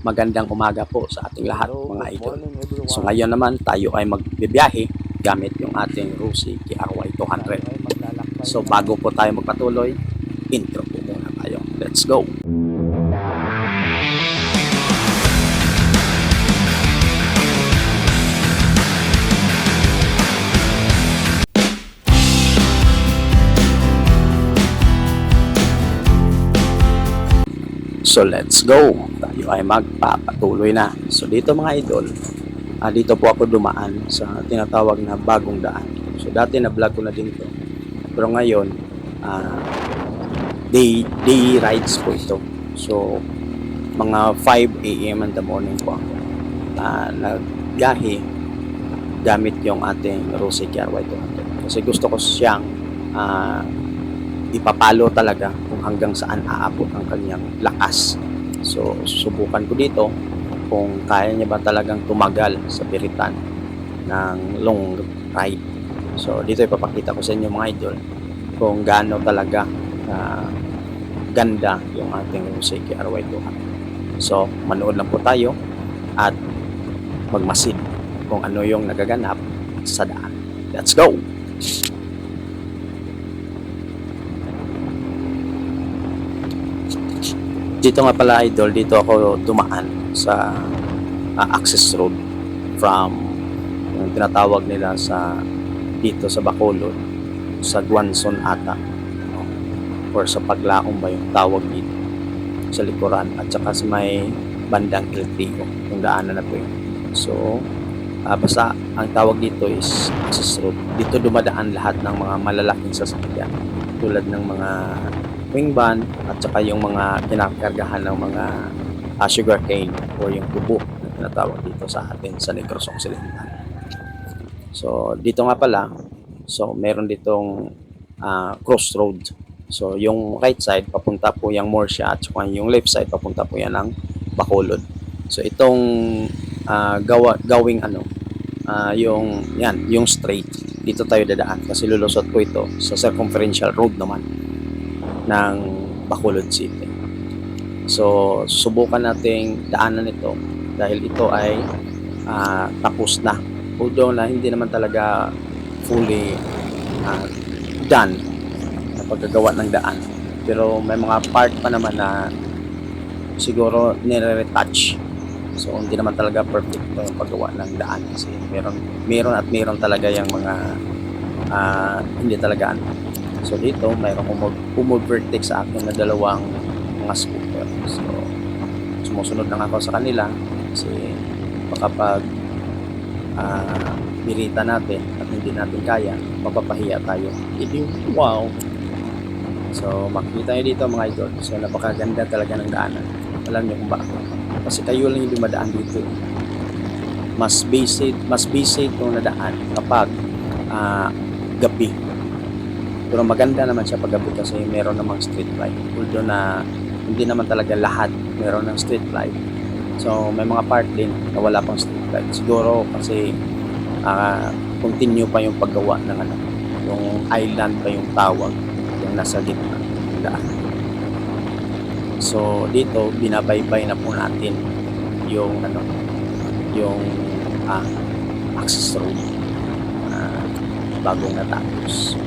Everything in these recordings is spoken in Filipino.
Magandang umaga po sa ating lahat Hello, mga good idol. morning So everyone. ngayon naman tayo ay magbibiyahe gamit yung ating Rusi KRY Tayo 200. ay maglalakbay So na naman. bago po tayo magpatuloy, intro po muna tayo. Let's go! So let's go! Tayo ay magpapatuloy na. So dito mga idol, dito po ako dumaan sa tinatawag na bagong daan. So dati na vlog ko na din to. Pero ngayon, ah, day rides po ito. So mga 5 a.m. in the morning po ako nagbiyahe gamit yung ating Rosy KRY 200. Kasi gusto ko siyang ah, ipapalo talaga kung hanggang saan aabot ang kanyang lakas. So susubukan ko dito kung kaya niya ba talagang tumagal sa piritan ng long ride. So dito ipapakita ko sa inyo mga idol kung gaano talaga ganda yung ating Rosy KRY 200. So manood lang po tayo at magmasid kung ano yung nagaganap sa daan. Let's go! Dito nga pala idol, dito ako dumaan sa access road from yung tinatawag nila sa dito sa Bacolod, sa Guanzon ata, or sa Paglaong ba yung tawag dito sa likuran, at saka sa may bandang Iltrio, yung daanan na po yun. So basta ang tawag dito is access road. Dito dumadaan lahat ng mga malalaking sasakyan tulad ng mga wing van at saka yung mga kinakargahan ng mga sugar cane o yung tubo na tinatawag dito sa atin sa Negros Occidental. So dito nga pala, so meron ditong crossroad. So yung right side papunta po yung Morsia at saka yung left side papunta po yan ng Bacolod. So itong gawing yung straight, dito tayo dadaan kasi lulusot po ito sa circumferential road naman ng Bacolod City. So subukan nating daanan ito dahil ito ay tapos na, although na hindi naman talaga fully done na paggagawa ng daan, pero may mga part pa naman na siguro nire-retouch. So hindi naman talaga perfect yung paggawa ng daan kasi meron talaga yung mga hindi talaga So dito mayroong umovertake sa akin na dalawang mga scooter. So sumusunod lang ako sa kanila kasi baka pag birita natin at hindi natin kaya, mapapahiya tayo. Wow! So makikita nyo dito mga idol, so napakaganda talaga ng daanan. Alam nyo kung bakit? Kasi kayo lang yung dumadaan dito. Mas basic itong nadaan kapag gabi. Pero maganda naman siya pag gabi kasi meron namang street light. Although na hindi naman talaga lahat meron ng street light. So may mga part din na wala pang street light. Siguro kasi continue pa yung paggawa ng yung island pa yung tawag, yung nasa gitna ng daan. So dito binabaybay na po natin yung yung access road bagong natapos.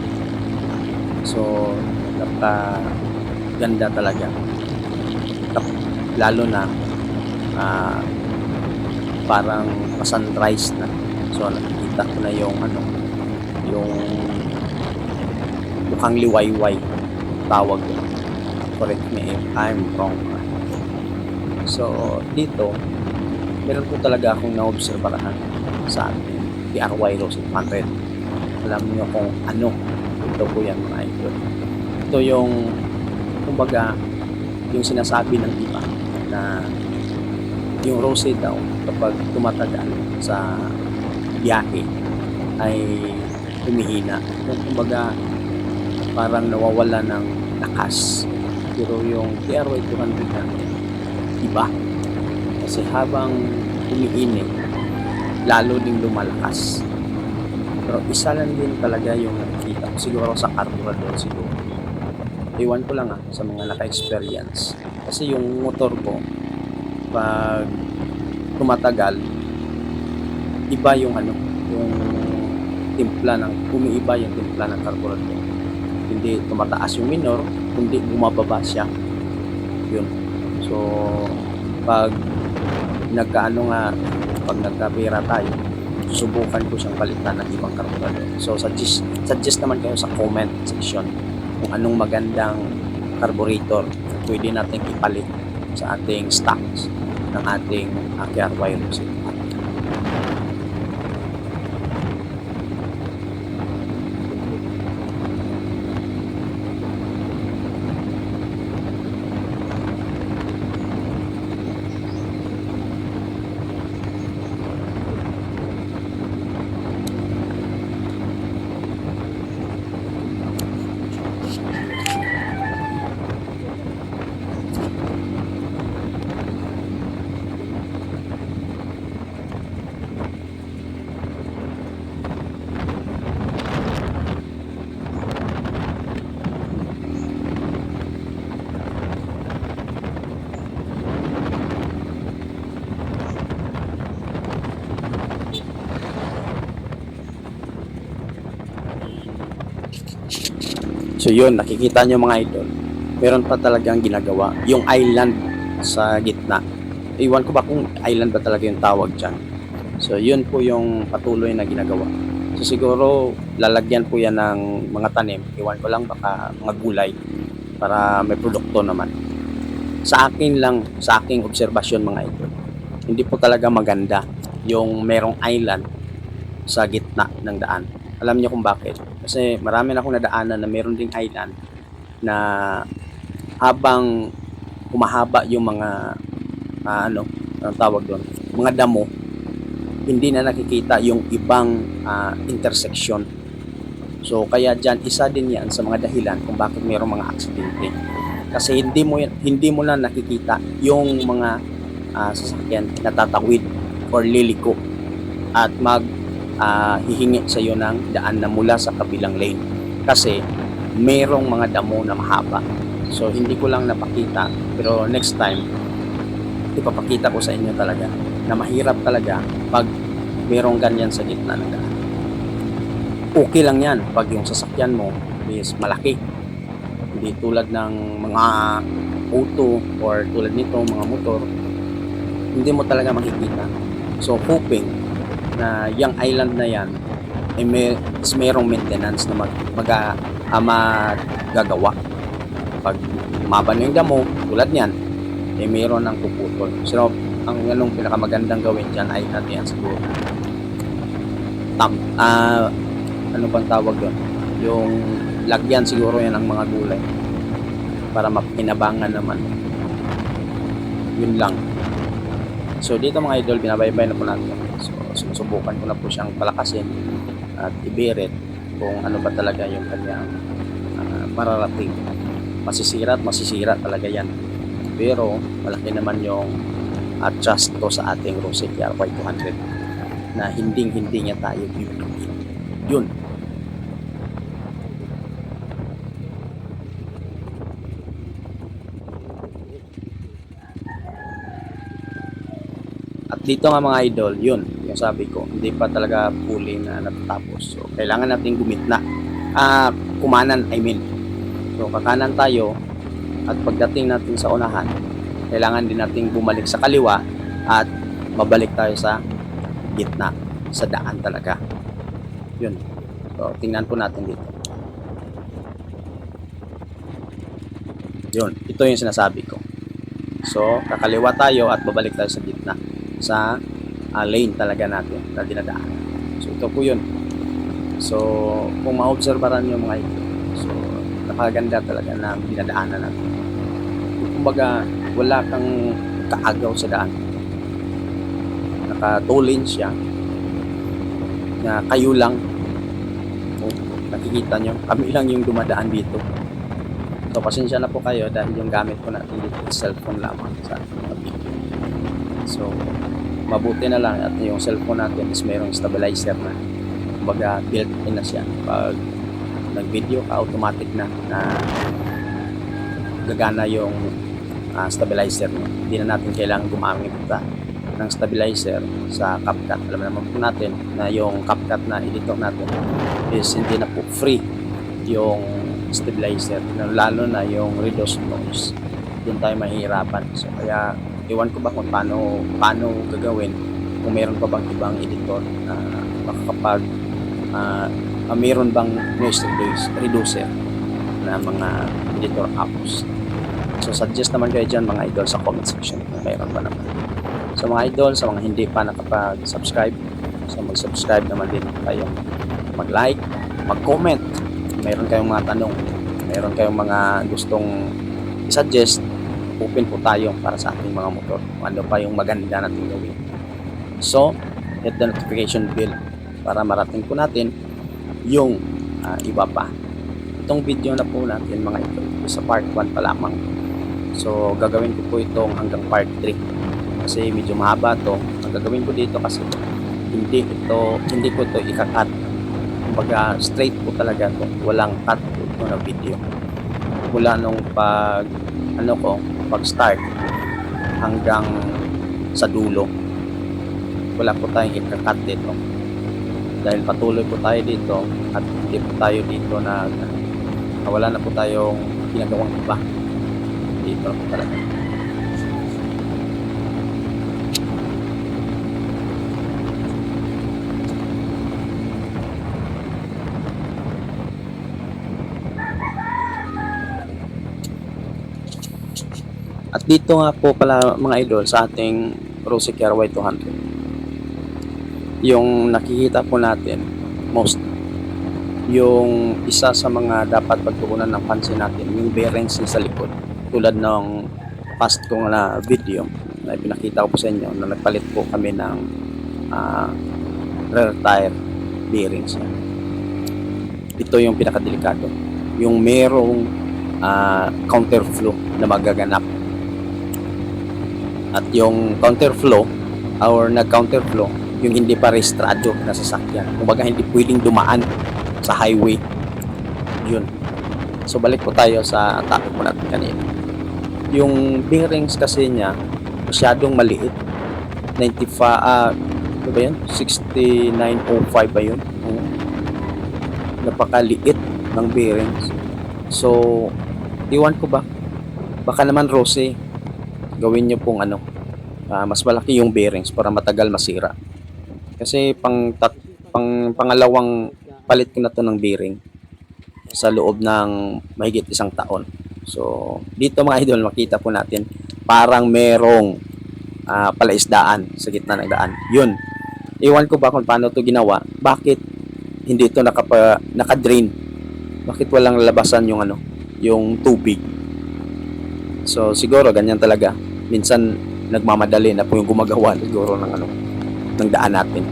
So napakaganda talaga, lalo na parang sunrise na. So nakikita ko na yung yung mukhang liwayway tawag ko. Correct me if I'm wrong. So dito meron po talaga akong naobserbahan sa KRY Rosy 200. Alam niyo kung ano ito po yan mga idol. Ito yung kumbaga yung sinasabi ng iba na yung Rosy daw kapag tumatagal sa biyahe ay humihina. Yung kumbaga parang nawawala ng lakas. Pero yung KRY 200 natin iba. Kasi habang umiinit, lalo ding lumalakas. Pero isa lang din talaga yung nakikita ko. Siguro sa carburetor siguro. Iwan ko lang sa mga naka-experience. Kasi yung motor ko, pag tumatagal, iba yung yung timpla umiiba yung timpla ng carburetor. Hindi tumataas yung minor, kundi bumababa siya. Yun. So, pag pag nagkapira tayo, susubukan ko siyang palitan ng ibang carburetor. So, suggest naman kayo sa comment section kung anong magandang carburetor pwede natin ipalit sa ating stocks ng ating KRY Rosette. So yun, nakikita nyo mga idol, meron pa talagang ginagawa yung island sa gitna. Iwan ko ba kung island ba talaga yung tawag dyan. So yun po yung patuloy na ginagawa. So siguro lalagyan po yan ng mga tanim, iwan ko lang, baka mga gulay para may produkto naman. Sa aking obserbasyon mga idol, hindi po talaga maganda yung merong island sa gitna ng daan. Alam niyo kung bakit? Kasi marami na akong nadaanan na meron ding island na habang humahaba yung mga anong tawag doon, mga damo, hindi na nakikita yung ibang intersection. So kaya diyan, isa din yan sa mga dahilan kung bakit mayroong mga aksidente. Kasi hindi mo na nakikita yung mga sasakyan na tatawid or liliko at hihingi sa iyo ng daan na mula sa kabilang lane kasi merong mga damo na mahaba. So hindi ko lang napakita, pero next time ipapakita ko sa inyo talaga na mahirap talaga pag merong ganyan sa gitna ng daan. Okay lang yan pag yung sasakyan mo is malaki, hindi tulad ng mga auto or tulad nito mga motor, hindi mo talaga makikita. So hoping na yung island na yan ay merong maintenance na magagawa. Pag umaba na yung damo, tulad niyan, ay meron ng puputol. So, ang pinakamagandang gawin dyan ay natin yan siguro. Ano bang tawag doon? Yung lagyan siguro yan ng mga gulay para mapinabangan naman. Yun lang. So, dito mga idol, binabaybay na po natin. So, sinusubukan ko na po siyang palakasin at ibirit kung ano ba talaga yung kanyang mararating. Masisira talaga yan. Pero malaki naman yung trust ko sa ating Rosette KRY 200 na hindi niya tayo bibigyan. Yun. At dito nga mga idol, yun, yung sabi ko, hindi pa talaga fully na natatapos. So, kailangan natin gumitna. Kumanan, I mean. So, kakanan tayo at pagdating natin sa unahan, kailangan din natin bumalik sa kaliwa at mabalik tayo sa gitna, sa daan talaga. Yun. So, tingnan po natin dito. Yun, ito yung sinasabi ko. So, kakaliwa tayo at babalik tayo sa gitna, sa lane talaga natin na dinadaan. So ito po yun. So kung ma-obserbaran nyo mga ito, so napakaganda talaga na dinadaanan natin. Kumbaga wala kang kaagaw sa daan, naka 2 lanes siya na kayo lang. Nakikita nyo, kami lang yung dumadaan dito. So pasensya na po kayo dahil yung gamit ko natin dito is cellphone lamang sa video. So mabuti na lang at yung cellphone natin is mayroong stabilizer na, kumbaga built-in na siya. Pag nag-video ka, automatic na gagana yung stabilizer nyo. Hindi na natin kailangan gumamit ng stabilizer sa CapCut. Alam naman po natin na yung CapCut na editor natin is hindi na po free yung stabilizer, lalo na yung reduce noise. Doon tayo mahihirapan. So kaya iwan ko ba kung paano gagawin, kung meron pa bang ibang editor na makakapag meron bang noise reducer na mga editor apps. So suggest naman kayo dyan mga idol sa comment section kung mayroon pa naman. Sa mga idol, sa mga hindi pa nakapag-subscribe, so mag-subscribe naman din kayo, mag-like, mag-comment. Mayroon kayong mga tanong, mayroon kayong mga gustong i-suggest, open po tayo para sa ating mga motor, kung ano pa yung maganda natin gawin. So hit the notification bell para marating po natin yung iba pa. Itong video na po natin mga idol, sa part 1 pa lamang. So gagawin ko po itong hanggang part 3 kasi medyo mahaba to. Ang gagawin ko dito kasi hindi ko ito ika-cut. Kumbaga straight po talaga to, walang cut po ito na video. Mula nung pag start hanggang sa dulo, wala po tayong ika-cut dito. Dahil patuloy po tayo dito at hindi po tayo dito wala na po tayong ginagawang iba. Dito po talaga. At dito nga po pala mga idol sa ating Rosicare Y200, yung nakikita po natin most, yung isa sa mga dapat pagtuunan ng pansin natin, yung bearings sa likod. Tulad ng past kong na video na pinakita ko po sa inyo na nagpalit po kami ng rear tire bearings. Ito yung pinakadelikado, yung merong counterflow na magaganap. At yung counterflow or nag-counterflow, yung hindi pa rehistrado na sasakyan. Kumbaga hindi pwedeng dumaan sa highway. Yun. So balik po tayo sa topic po natin kanina. Yung bearings kasi niya masyadong maliit. 95 ano ba yun? 6905 ba yun? Napakaliit ng bearings. So iwan ko ba? Baka naman Rose, gawin nyo pong mas malaki yung bearings para matagal masira. Kasi pangalawang palit ko na to ng bearing sa loob ng mahigit 1 taon. So dito mga idol, makita po natin parang merong palaisdaan sa gitna ng daan. Yun, iwan ko ba kung paano to ginawa. Bakit hindi ito naka-drain? Bakit walang labasan yung tubig? So siguro ganyan talaga. Minsan nagmamadali na po yung gumagawa siguro ng daan natin.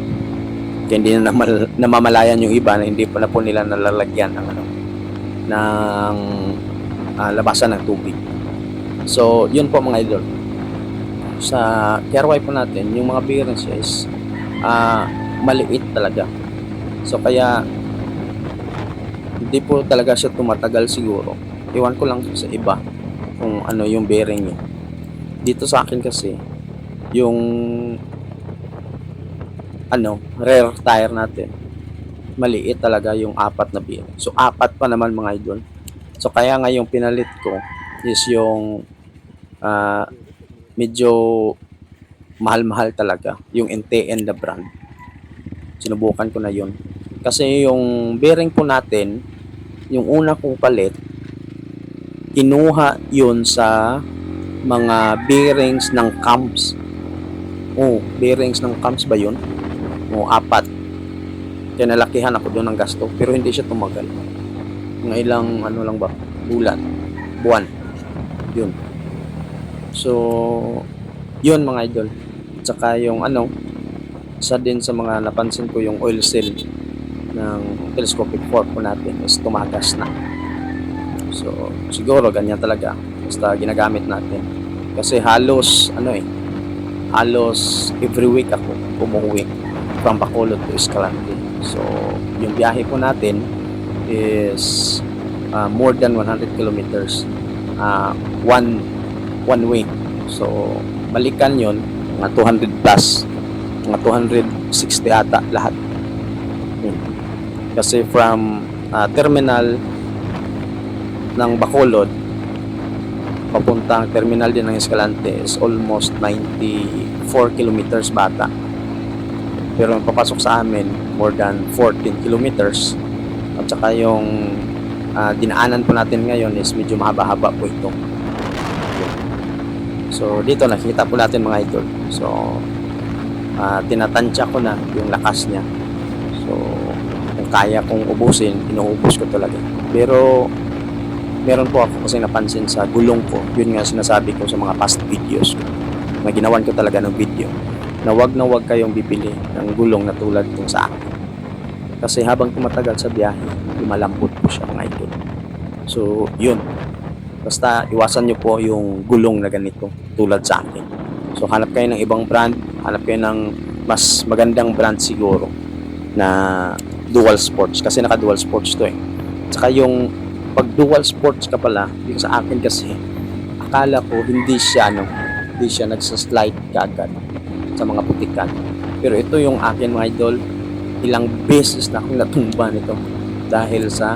Kaya hindi na namamalayan yung iba na hindi pa na po nila nalalagyan ng labasan ng tubig. So yun po mga idol. Sa KRY po natin, yung mga bearings is maliit talaga. So kaya hindi po talaga siya tumatagal siguro. Iwan ko lang sa iba kung ano yung bearing niya. Dito sa akin kasi yung rear tire natin, maliit talaga yung 4 na bearing. So 4 pa naman mga idol. So kaya nga yung pinalit ko is yung medyo mahal-mahal talaga, yung NTN na brand. Sinubukan ko na yun. Kasi yung bearing po natin, yung una kong palit, kinuha yun sa mga bearings ng cams. Bearings ng cams ba yun? 4. Kaya nalakihan ako doon ng gasto, pero hindi siya tumagal. Mga ilang lang ba? Buwan. Yun. So yun mga idol. At saka yung isa din sa mga napansin ko, yung oil seal ng telescopic fork po natin is tumagas na. So siguro ganyan talaga basta ginagamit natin. Kasi halos every week ako umuwi from Bacolod to Escalante. So yung biyahe po natin is more than 100 kilometers. one way. So, balikan yon mga 200 plus, mga 260 ata lahat. Yun. Kasi from terminal ng Bacolod papuntang terminal din ng Escalante is almost 94 kilometers bata. Pero yung papasok sa amin, more than 14 kilometers. At saka yung dinaanan po natin ngayon is medyo mahaba-haba po ito. So, dito nakikita po natin mga idol. So, tinatansya ko na yung lakas niya. So, kung kaya kong ubusin, inuubos ko talaga. Pero, meron po ako kasi napansin sa gulong ko. Yun nga sinasabi ko sa mga past videos ko. Na ginawan ko talaga ng video. Na wag kayong bibili ng gulong na tulad itong sa akin. Kasi habang tumatagal sa biyahe, lumalambot po siya mga idol. So, yun. Basta iwasan nyo po yung gulong na ganito tulad sa akin. So, hanap kayo ng ibang brand. Hanap kayo ng mas magandang brand siguro na dual sports. Kasi naka dual sports to eh. Saka yung pag dual sports ka pala, yung sa akin kasi, akala ko hindi siya nagsaslide kaagad sa mga putikan. Pero ito yung akin mga idol, ilang beses na akong natumba nito dahil sa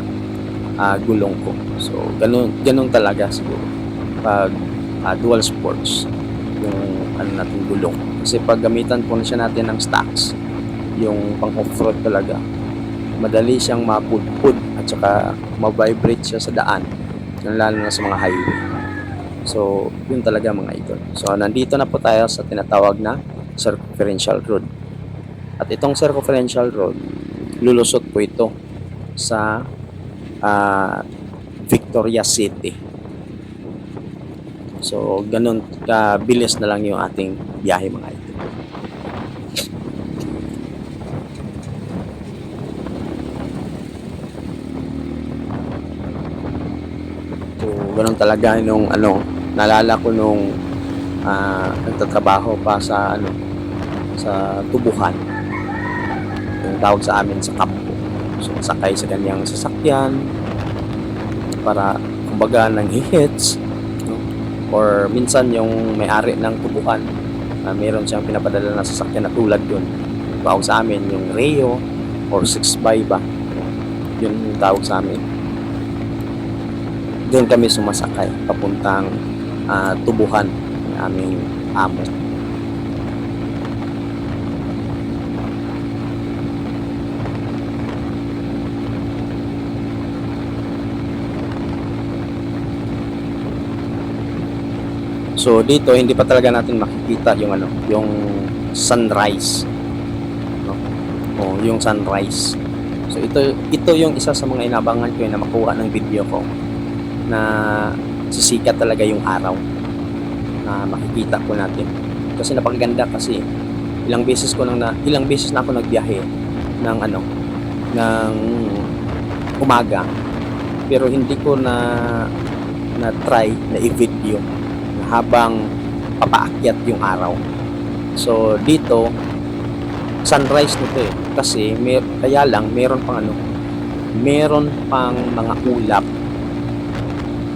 gulong ko. So, ganun talaga siguro pag dual sports yung natin gulong. Kasi pag gamitan po na siya natin ng stocks, yung pang off-road talaga, madali siyang mapudpud at saka ma-vibrate siya sa daan, lalo na sa mga highway. So, yun talaga mga idol. So, nandito na po tayo sa tinatawag na circumferential road. At itong circumferential road, lulusot po ito sa Victoria City. So, ganun kabilis na lang yung ating biyahe mga idol. So, ganun talaga nung naalala ko nung nagtatrabaho pa sa sa tubuhan. Yung tawag sa amin sa kampo. So, sakay sa kanyang sasakyan para kumbaga nang hihits, no? Or minsan yung may-ari ng tubuhan, meron siyang pinapadala na sasakyan na tulad yun. Tawag sa amin yung Reo or 6x ba. Yun yung tawag sa amin. Doon kami sumasakay papuntang tubuhan ng aming amo. So dito hindi pa talaga natin makikita yung yung sunrise, no? O yung sunrise. So ito yung isa sa mga inabangan ko na makuha ng video ko na sisikat talaga yung araw na makikita po natin. Kasi napakaganda kasi ilang beses na ako nagbiyahe ng ng umaga, pero hindi ko na try na i-video habang papaakyat yung araw. So dito sunrise nito eh, kasi kaya lang meron pang mga ulap,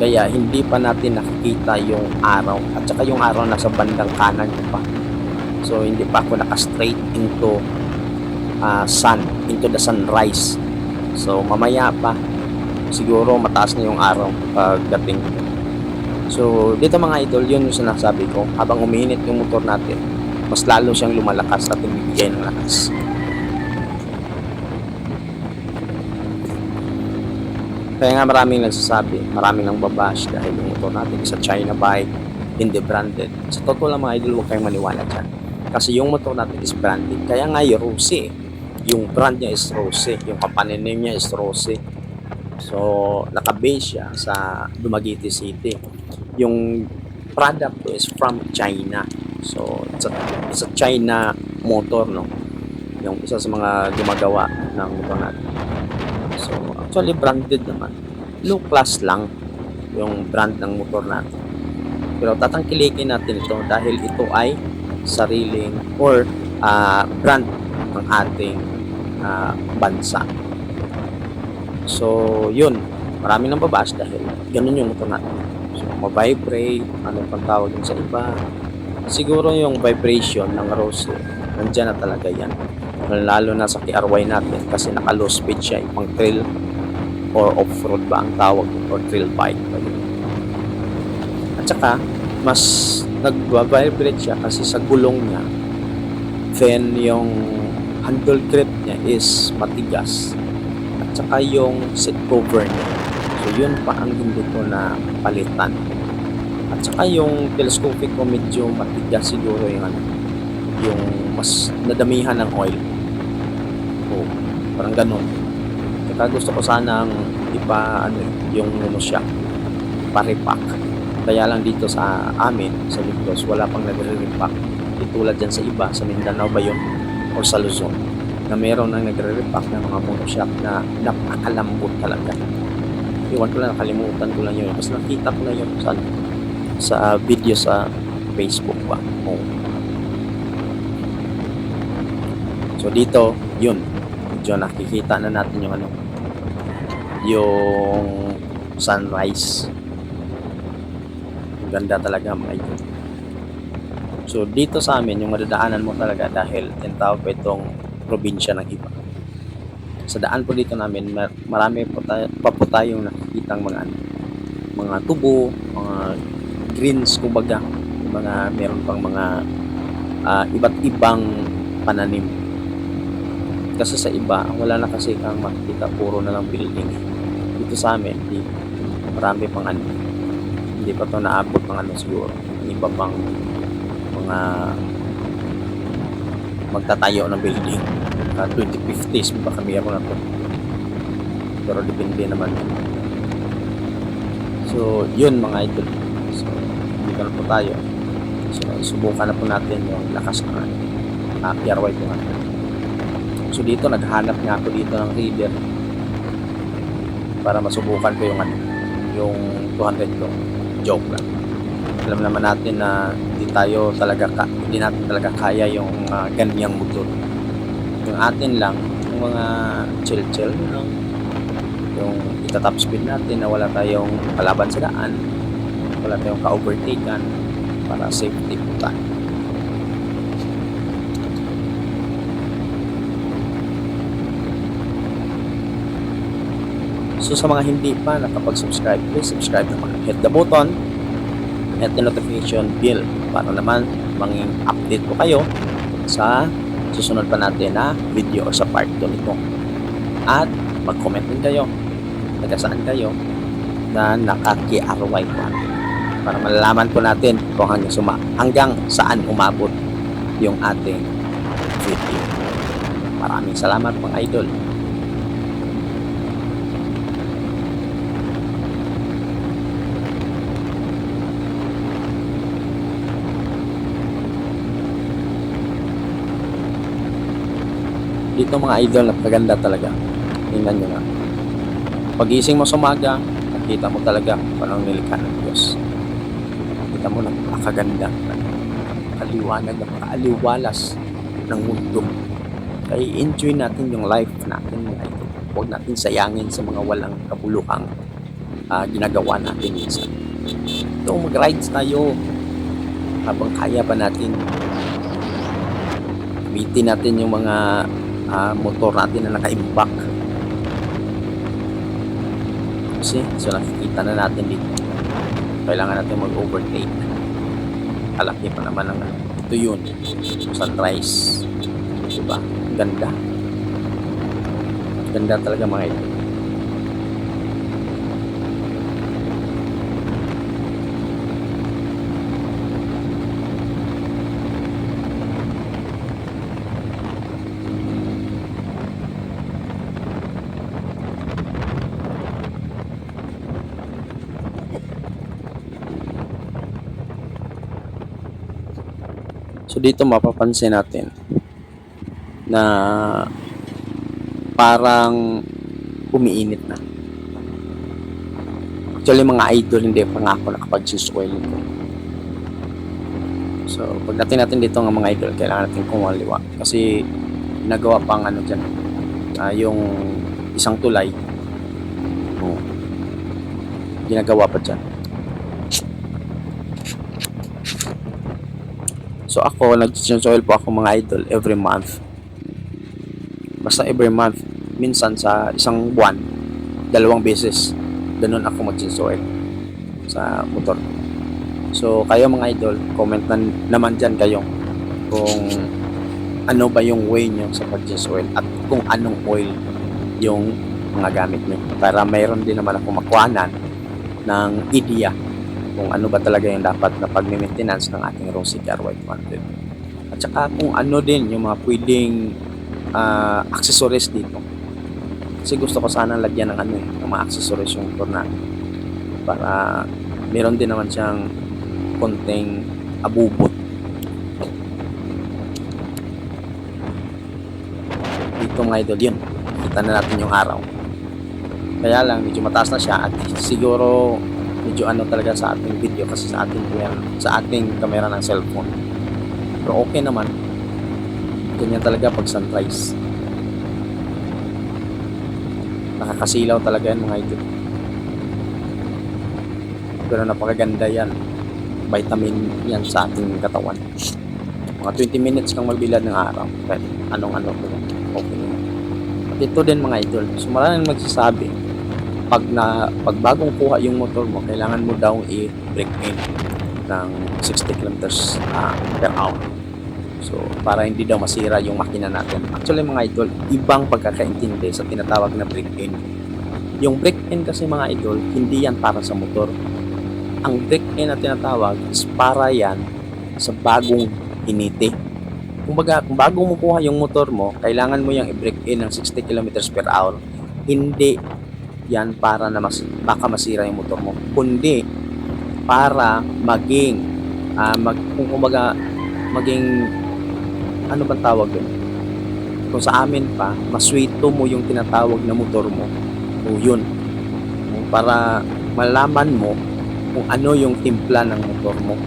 kaya hindi pa natin nakikita yung araw, at saka yung araw nasa bandang kanan pa. So hindi pa ako naka-straight into the sunrise. So mamaya pa siguro mataas na yung araw pagdating. So dito mga idol, yun yung sinasabi ko, habang umiinit yung motor natin, mas lalo siyang lumalakas at bibigay ng lakas. Kaya nga maraming nagsasabi, maraming nang babash dahil yung motor natin is a China bike, hindi branded. Sa totoo lang mga idol, huwag kayong maniwala dyan. Kasi yung motor natin is branded. Kaya nga yung Rose, yung brand niya is Rose, yung company name niya is Rose. So nakabase siya sa Dumaguete City. Yung product is from China. So it's a China motor, no? Yung isa sa mga gumagawa ng motor natin. So actually branded naman. Low class lang yung brand ng motor natin. Pero tatangkilikin natin ito dahil ito ay sariling or brand ng ating bansa. So yun, marami nang babash dahil ganun yung motor natin. So, ma-vibrate, ano pang tawag dun sa iba. Siguro yung vibration ng rosy, nandiyan na talaga yan. Lalo na sa KRY natin kasi naka-low speed siya, pang trail or off-road ba ang tawag or trail bike ba yun. At saka, mas nag-vibrate siya kasi sa gulong niya, then yung handle grip niya is matigas. At saka yung seat cover niya. So yun pa ang hindi ko na palitan. At saka yung telescopic ko medyo matigas siguro yung yung mas nadamihan ng oil. So, parang ganun. Saka gusto ko sanang yung siya, pa-repack. Kaya lang dito sa amin, sa Ligros, wala pang nagre-repack. Tulad dyan sa iba, sa Mindanao ba yun? O sa Luzon, na meron nang nagre-repack ng mga monoshop na napakalambot talaga. Iwan ko lang, nakalimutan ko lang yun. Kasi nakita ko na yun sa video sa Facebook ba. Oh. So dito, yun. Medyo nakikita na natin yung sunrise. Ganda talaga mga idol. So dito sa amin, yung madadaanan mo talaga dahil tinatawag pa itong probinsya ng iba. Sa daan po dito namin, marami pa po tayong nakikitang mga tubo, mga greens kumbaga, meron pang mga iba't ibang pananim. Kasi sa iba, wala na kasi kang makikita, puro na lang building. Dito sa amin, marami pang hindi pa to naabot ng siguro. Hindi pa pang mga magtatayo ng building. 2050s, baka meron na to. Pero depende naman. So, yun mga idol. So, dito na po tayo. So, subukan na po natin yung lakas ng PRY po natin. So, dito, naghanap nga ako dito ng reader para masubukan ko yung 200 ko. Joke lang. Alam naman natin na hindi natin talaga kaya yung ganyang motor. Yung atin lang, yung mga chill lang, yung itatop speed natin na wala tayong kalaban sa daan, wala tayong ka-overtaken para safety po tayo. So sa mga hindi pa nakapag-subscribe, please subscribe naman. Hit the button, hit the notification bell para naman maging update po kayo sa susunod pa natin na video o sa part 2 nito. At mag-comment din kayo taga saan kayo na naka-KRY po para malalaman po natin kung hanggang saan umabot yung ating video. Maraming salamat mga idol. Dito mga idol, napaganda talaga. Tingnan nyo nga. Pagising mo sa umaga, nakita mo talaga parang nilikha ng Diyos. Nakita mo napakaganda, napakaliwanag, napakaaliwalas ng mundo. Kaya enjoy natin yung life natin mga idol. Huwag natin sayangin sa mga walang kabuluhang ginagawa natin minsan. Ito, mag-rides tayo habang kaya pa natin. Gamitin natin yung mga motor natin na naka-imbak. Kasi so nakikita na natin dito. Kailangan natin mag-overtake. Kalaki pa naman ang ito yun. Sunrise. Diba? Ganda. Ganda talaga mga ito. So dito mapapansin natin na parang umiinit na. Actually mga idol, hindi pa nga ako nakapag-swell nito. So pagdating natin dito ng mga idol, kailangan natin kumaliwa kasi nagawa pang dyan, yung isang tulay ginagawa pa dyan. So ako, nag-change oil po ako mga idol every month. Basta every month, minsan sa isang buwan, 2 beses. Ganun ako mag-change oil sa motor. So kayo mga idol, comment na naman dyan kayo kung ano ba yung way nyo sa pag-change oil at kung anong oil yung mga gamit nyo. Para mayroon din naman ako makuhanan ng idea kung ano ba talaga yung dapat na pag-maintenance ng ating Rossi RY200. At saka kung ano din yung mga pwedeng accessories dito. Kasi gusto ko sana lagyan ng mga accessories yung motor natin. Para meron din naman siyang konting abubot. Dito mga idol, yun. Kita na natin yung araw. Kaya lang, medyo mataas na siya at siguro medyo ano talaga sa ating video kasi sa ating camera ng cellphone. Pero okay naman. Ganyan talaga pag sunrise. Nakakasilaw talaga yan mga idol. Pero napakaganda yan. Vitamin yan sa ating katawan. Mga 20 minutes kang magbilad ng araw. Pero anong okay naman. At ito din mga idol. So maraming magsasabi pag bagong kuha yung motor mo, kailangan mo daw i-brake in ng 60 kilometers per hour. So, para hindi daw masira yung makina natin. Actually mga idol, ibang pagkakaintindi sa tinatawag na brake in. Yung brake in kasi mga idol, hindi yan para sa motor. Ang brake in na tinatawag is para yan sa bagong initi. Kung bago mo kuha yung motor mo, kailangan mo yung i-brake in ng 60 kilometers per hour. Hindi yan para na baka masira yung motor mo, kundi para maging maging ano bang tawag doon? Kung sa amin pa, maswito mo yung tinatawag na motor mo. O yun. Para malaman mo kung ano yung timpla ng motor mo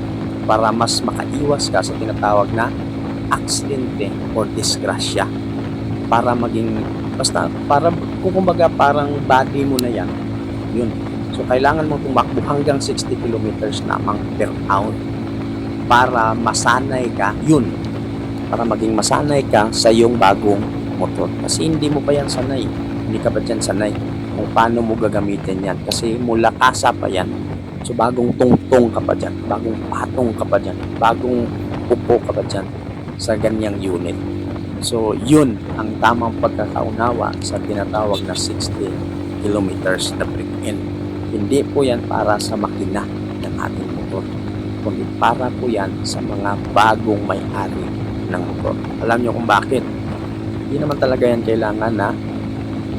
para mas makaiwas ka sa tinatawag na aksidente o disgrasya. Para maging basta para kung kumbaga parang body mo na yan. Yun. So kailangan mo tumakbo hanggang 60 kilometers lamang per hour para masanay ka. Yun. Para maging masanay ka sa iyong bagong motor. Kasi hindi mo pa yan sanay. Hindi ka pa dyan sanay kung paano mo gagamitin yan. Kasi mula kasa pa yan. So bagong tungtong ka pa dyan. Bagong patong ka pa dyan. Bagong upo ka pa dyan sa ganyang unit. So, yun ang tamang pagkakaunawa sa tinatawag na 60 kilometers na brake in. Hindi po yan para sa makina ng ating motor, kundi para po yan sa mga bagong may-ari ng motor. Alam nyo kung bakit? Hindi naman talaga yan kailangan na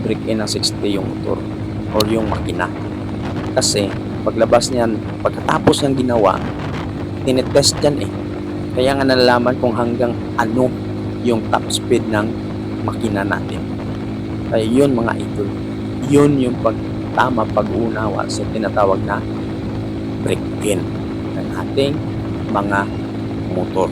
brake in ng 60 yung motor or yung makina. Kasi, paglabas niyan, pagkatapos niyang ginawa, tinetest yan eh. Kaya nga nalalaman kung hanggang ano yung top speed ng makina natin. Kaya yun mga idol, yun yung tama pag-uunawa sa tinatawag na brake in ng ating mga motor.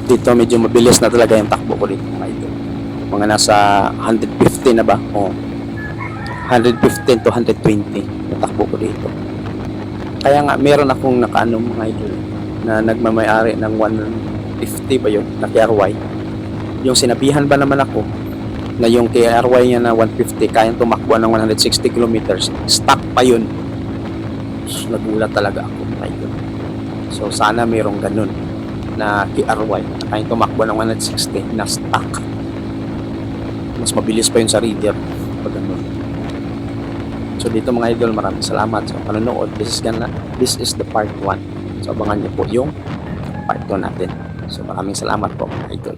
Dito medyo mabilis na talaga yung takbo ko dito mga idol. Mga nasa 150 na ba? O 115 to 120 yung takbo ko dito. Kaya nga meron akong nakaano mga idol na nagmamayari ng 150 ba yun na KRY. Yung sinabihan ba naman ako na yung KRY niya na 150 kayang tumakbo ng 160 kilometers, stuck pa yun. So, nagulat talaga ako mga idol. So sana merong ganun na KRY na kayang tumakbo ng 160 na stock. Mas mabilis pa yun sa reader pag ganun. So dito mga idol, maraming salamat sa panonood. This is the part 1. So abangan niyo po yung part 2 natin. So maraming salamat po mga idol.